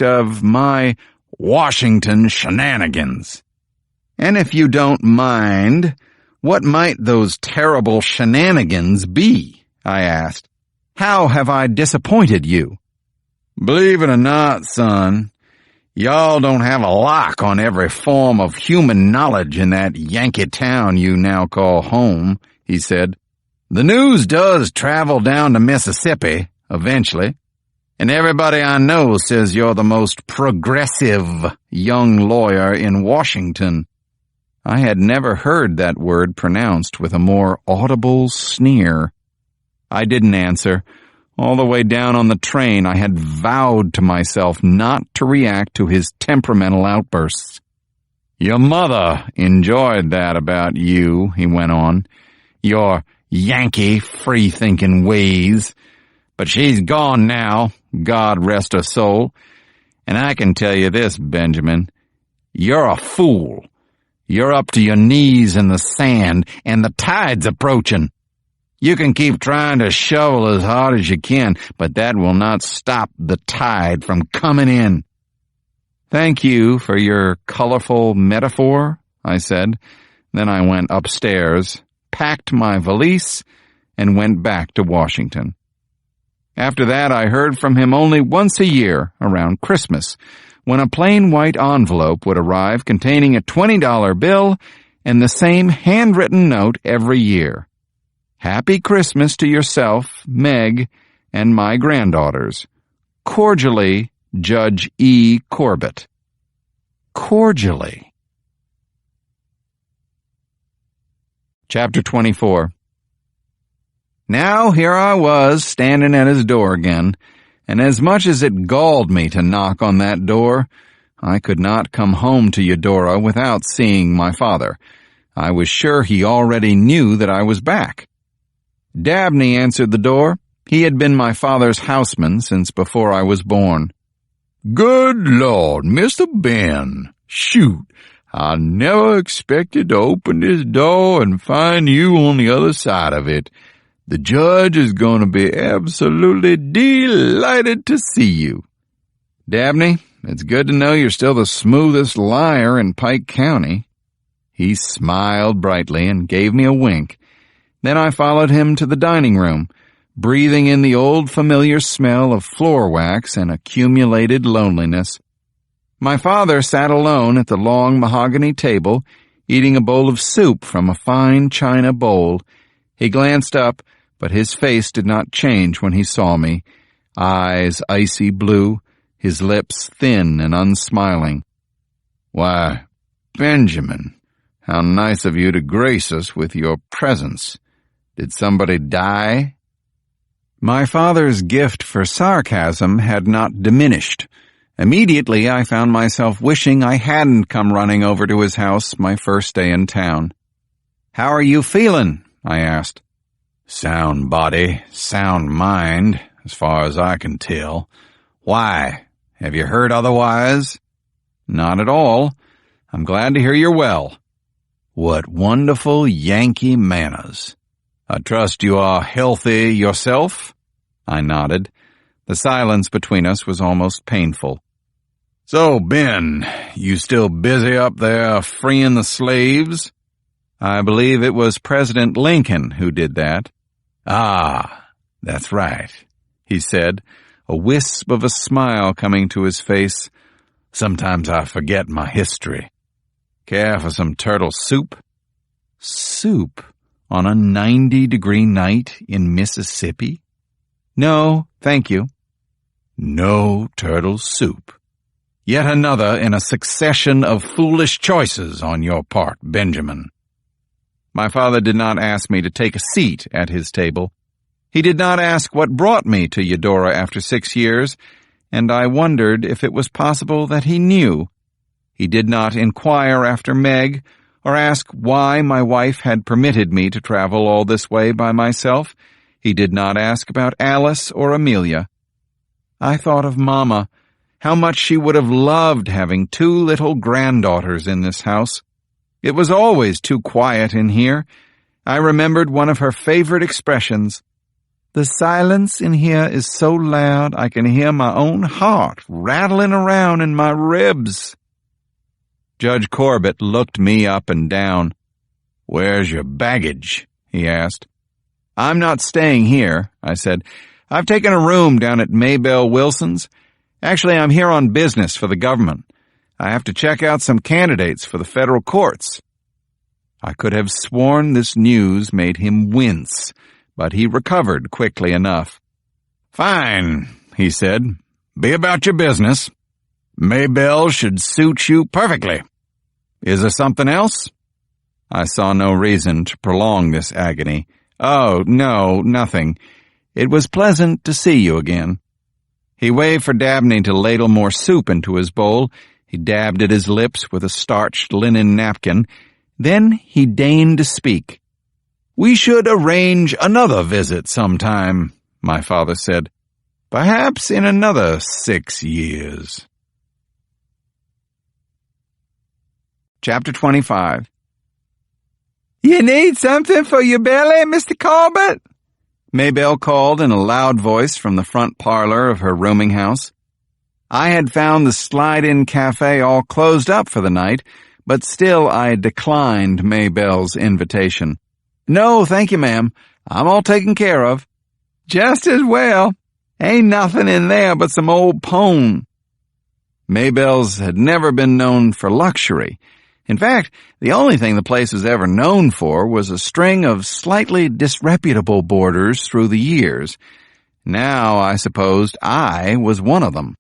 of my Washington shenanigans. And if you don't mind, what might those terrible shenanigans be? I asked. How have I disappointed you? Believe it or not, son, y'all don't have a lock on every form of human knowledge in that Yankee town you now call home, he said. The news does travel down to Mississippi, eventually, and everybody I know says you're the most progressive young lawyer in Washington. I had never heard that word pronounced with a more audible sneer. I didn't answer. All the way down on the train, I had vowed to myself not to react to his temperamental outbursts. Your mother enjoyed that about you, he went on, your Yankee free-thinking ways. But she's gone now, God rest her soul. And I can tell you this, Benjamin, you're a fool. You're up to your knees in the sand, and the tide's approaching. You can keep trying to shovel as hard as you can, but that will not stop the tide from coming in. Thank you for your colorful metaphor, I said. Then I went upstairs, packed my valise, and went back to Washington. After that, I heard from him only once a year, around Christmas, when a plain white envelope would arrive containing a $20 bill and the same handwritten note every year. Happy Christmas to yourself, Meg, and my granddaughters. Cordially, Judge E. Corbett. Cordially. Chapter 24. Now here I was, standing at his door again, and as much as it galled me to knock on that door, I could not come home to Eudora without seeing my father. I was sure he already knew that I was back. Dabney answered the door. He had been my father's houseman since before I was born. Good Lord, Mr. Ben, shoot, I never expected to open this door and find you on the other side of it. The judge is going to be absolutely delighted to see you. Dabney, it's good to know you're still the smoothest liar in Pike County. He smiled brightly and gave me a wink. Then I followed him to the dining room, breathing in the old familiar smell of floor wax and accumulated loneliness. My father sat alone at the long mahogany table, eating a bowl of soup from a fine china bowl. He glanced up, but his face did not change when he saw me, eyes icy blue, his lips thin and unsmiling. Why, Benjamin, how nice of you to grace us with your presence. Did somebody die? My father's gift for sarcasm had not diminished. Immediately I found myself wishing I hadn't come running over to his house my first day in town. How are you feeling? I asked. Sound body, sound mind, as far as I can tell. Why? Have you heard otherwise? Not at all. I'm glad to hear you're well. What wonderful Yankee manners. I trust you are healthy yourself? I nodded. The silence between us was almost painful. So, Ben, you still busy up there freeing the slaves? I believe it was President Lincoln who did that. Ah, that's right, he said, a wisp of a smile coming to his face. Sometimes I forget my history. Care for some turtle soup? Soup on a 90-degree night in Mississippi? No, thank you. No turtle soup. Yet another in a succession of foolish choices on your part, Benjamin. My father did not ask me to take a seat at his table. He did not ask what brought me to Eudora after 6 years, and I wondered if it was possible that he knew. He did not inquire after Meg, or ask why my wife had permitted me to travel all this way by myself. He did not ask about Alice or Amelia. I thought of Mama, how much she would have loved having 2 little granddaughters in this house. It was always too quiet in here. I remembered one of her favorite expressions. The silence in here is so loud I can hear my own heart rattling around in my ribs." Judge Corbett looked me up and down. "Where's your baggage?" he asked. "I'm not staying here," I said. "I've taken a room down at Maybelle Wilson's. Actually, I'm here on business for the government. I have to check out some candidates for the federal courts." I could have sworn this news made him wince, but he recovered quickly enough. "Fine," he said. "Be about your business. Maybelle should suit you perfectly. Is there something else?" I saw no reason to prolong this agony. "Oh, no, nothing. It was pleasant to see you again." He waved for Dabney to ladle more soup into his bowl. He dabbed at his lips with a starched linen napkin. Then he deigned to speak. "We should arrange another visit sometime," my father said. "Perhaps in another 6 years. Chapter 25. "You need something for your belly, Mr. Corbett?" Maybelle called in a loud voice from the front parlor of her rooming house. I had found the slide-in cafe all closed up for the night, but still I declined Maybelle's invitation. "No, thank you, ma'am. I'm all taken care of." "Just as well. Ain't nothing in there but some old pone." Maybelle's had never been known for luxury. In fact, the only thing the place was ever known for was a string of slightly disreputable boarders through the years. Now I supposed I was one of them.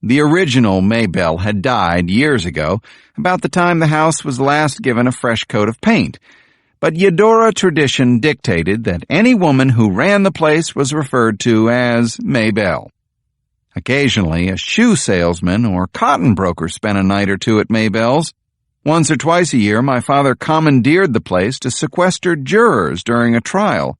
The original Maybelle had died years ago, about the time the house was last given a fresh coat of paint. But Eudora tradition dictated that any woman who ran the place was referred to as Maybelle. Occasionally, a shoe salesman or cotton broker spent a night or two at Maybelle's. Once or twice a year, my father commandeered the place to sequester jurors during a trial,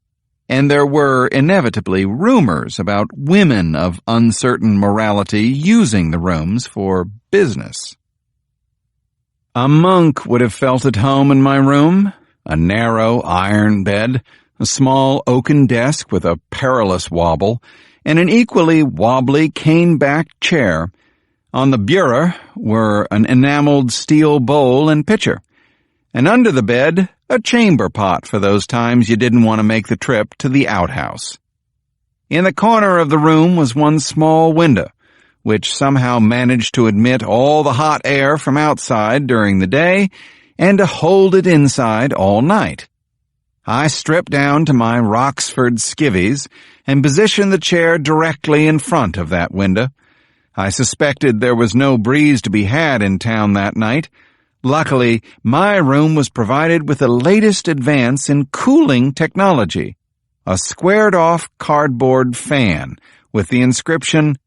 and there were inevitably rumors about women of uncertain morality using the rooms for business. A monk would have felt at home in my room. A narrow iron bed, a small oaken desk with a perilous wobble, and an equally wobbly cane-backed chair. On the bureau were an enameled steel bowl and pitcher, and under the bed, a chamber pot for those times you didn't want to make the trip to the outhouse. In the corner of the room was one small window, which somehow managed to admit all the hot air from outside during the day and to hold it inside all night. I stripped down to my Roxford skivvies and positioned the chair directly in front of that window. I suspected there was no breeze to be had in town that night. Luckily, my room was provided with the latest advance in cooling technology, a squared-off cardboard fan with the inscription,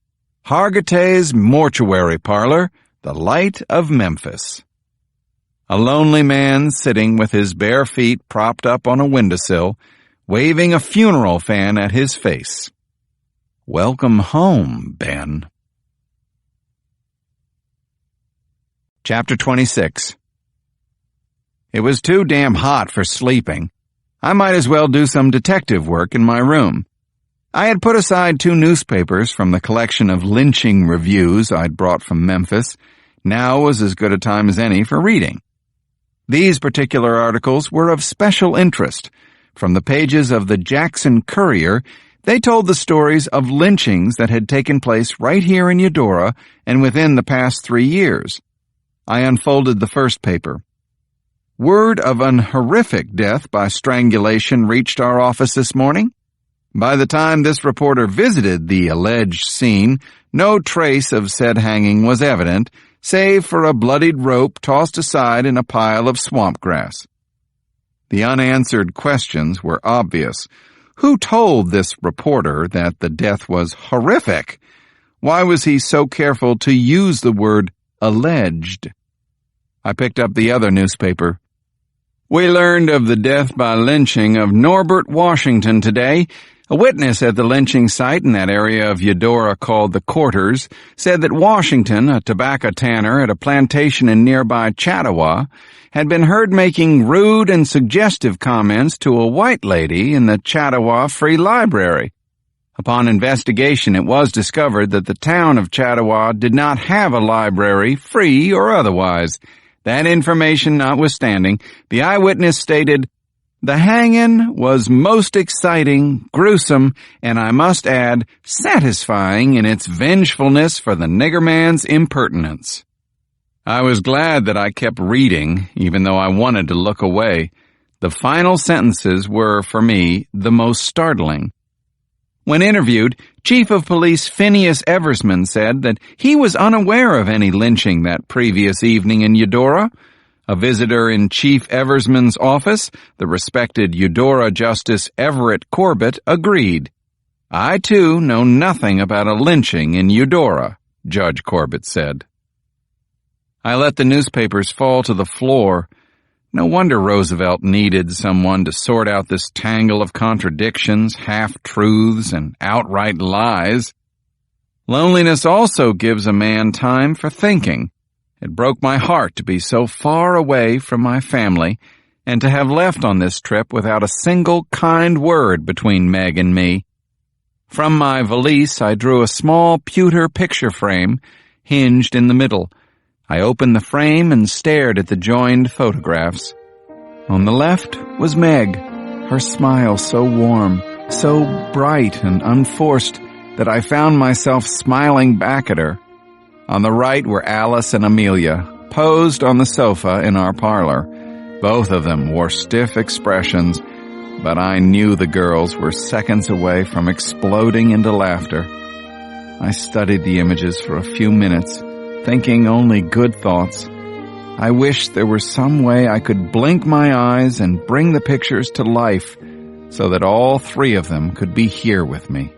"Hargitay's Mortuary Parlor, the Light of Memphis." A lonely man sitting with his bare feet propped up on a windowsill, waving a funeral fan at his face. Welcome home, Ben. Chapter 26. It was too damn hot for sleeping. I might as well do some detective work in my room. I had put aside 2 newspapers from the collection of lynching reviews I'd brought from Memphis. Now was as good a time as any for reading. These particular articles were of special interest. From the pages of the Jackson Courier, they told the stories of lynchings that had taken place right here in Eudora and within the past 3 years. I unfolded the first paper. Word of an horrific death by strangulation reached our office this morning. By the time this reporter visited the alleged scene, no trace of said hanging was evident, save for a bloodied rope tossed aside in a pile of swamp grass. The unanswered questions were obvious. Who told this reporter that the death was horrific? Why was he so careful to use the word alleged? I picked up the other newspaper. We learned of the death by lynching of Norbert Washington today. A witness at the lynching site in that area of Eudora called the Quarters said that Washington, a tobacco tanner at a plantation in nearby Chattawa, had been heard making rude and suggestive comments to a white lady in the Chattawa Free Library. Upon investigation, it was discovered that the town of Chattawa did not have a library, free or otherwise. That information notwithstanding, the eyewitness stated, "The hanging was most exciting, gruesome, and I must add, satisfying in its vengefulness for the nigger man's impertinence." I was glad that I kept reading, even though I wanted to look away. The final sentences were, for me, the most startling. When interviewed, Chief of Police Phineas Eversman said that he was unaware of any lynching that previous evening in Eudora. A visitor in Chief Eversman's office, the respected Eudora Justice Everett Corbett, agreed. "I, too, know nothing about a lynching in Eudora," Judge Corbett said. I let the newspapers fall to the floor. No wonder Roosevelt needed someone to sort out this tangle of contradictions, half-truths, and outright lies. Loneliness also gives a man time for thinking. It broke my heart to be so far away from my family and to have left on this trip without a single kind word between Meg and me. From my valise, I drew a small pewter picture frame, hinged in the middle. I opened the frame and stared at the joined photographs. On the left was Meg, her smile so warm, so bright and unforced that I found myself smiling back at her. On the right were Alice and Amelia, posed on the sofa in our parlor. Both of them wore stiff expressions, but I knew the girls were seconds away from exploding into laughter. I studied the images for a few minutes, thinking only good thoughts. I wished there were some way I could blink my eyes and bring the pictures to life so that all three of them could be here with me.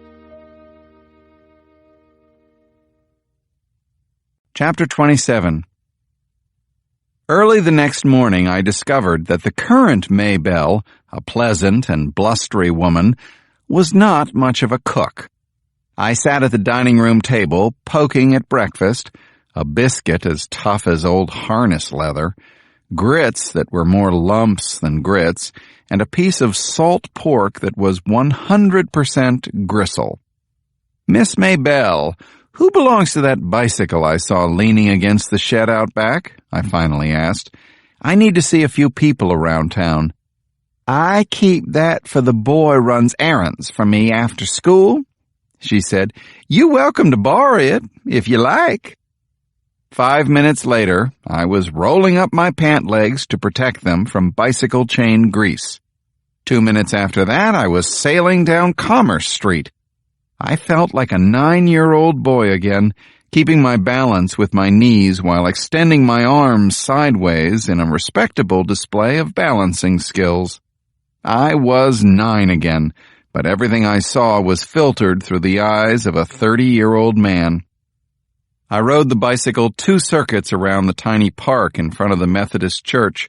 Chapter 27. Early the next morning I discovered that the current Maybelle, a pleasant and blustery woman, was not much of a cook. I sat at the dining room table, poking at breakfast, a biscuit as tough as old harness leather, grits that were more lumps than grits, and a piece of salt pork that was 100% gristle. "Miss Maybelle, who belongs to that bicycle I saw leaning against the shed out back?" I finally asked. "I need to see a few people around town." "I keep that for the boy runs errands for me after school," she said. "You're welcome to borrow it, if you like." 5 minutes later, I was rolling up my pant legs to protect them from bicycle chain grease. 2 minutes after that, I was sailing down Commerce Street. I felt like a 9-year-old boy again, keeping my balance with my knees while extending my arms sideways in a respectable display of balancing skills. I was 9 again, but everything I saw was filtered through the eyes of a 30-year-old man. I rode the bicycle 2 circuits around the tiny park in front of the Methodist church,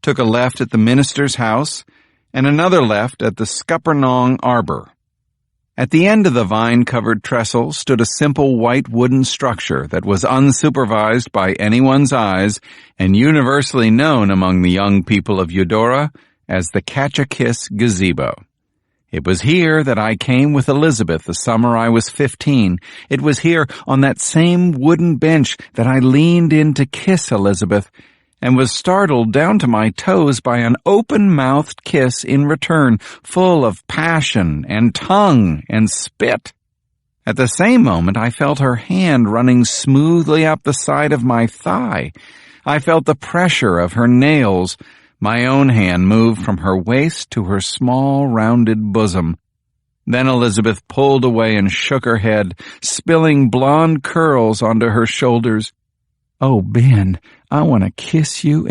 took a left at the minister's house, and another left at the Scuppernong Arbor. At the end of the vine-covered trestle stood a simple white wooden structure that was unsupervised by anyone's eyes and universally known among the young people of Eudora as the Catch-a-Kiss Gazebo. It was here that I came with Elizabeth the summer I was 15. It was here on that same wooden bench that I leaned in to kiss Elizabeth and was startled down to my toes by an open-mouthed kiss in return, full of passion and tongue and spit. At the same moment, I felt her hand running smoothly up the side of my thigh. I felt the pressure of her nails. My own hand moved from her waist to her small, rounded bosom. Then Elizabeth pulled away and shook her head, spilling blonde curls onto her shoulders. "Oh, Ben, I want to kiss you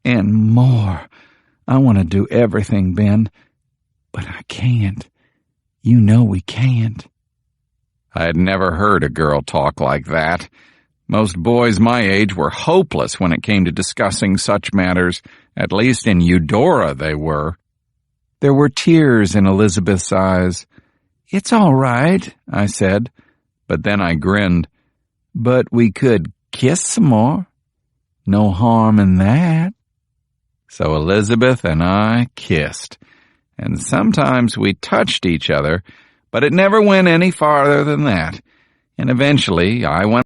and more. I want to do everything, Ben, but I can't. You know we can't." I had never heard a girl talk like that. Most boys my age were hopeless when it came to discussing such matters. At least in Eudora they were. There were tears in Elizabeth's eyes. "It's all right," I said, but then I grinned. "But we could kiss some more. No harm in that." So Elizabeth and I kissed, and sometimes we touched each other, but it never went any farther than that, and eventually I went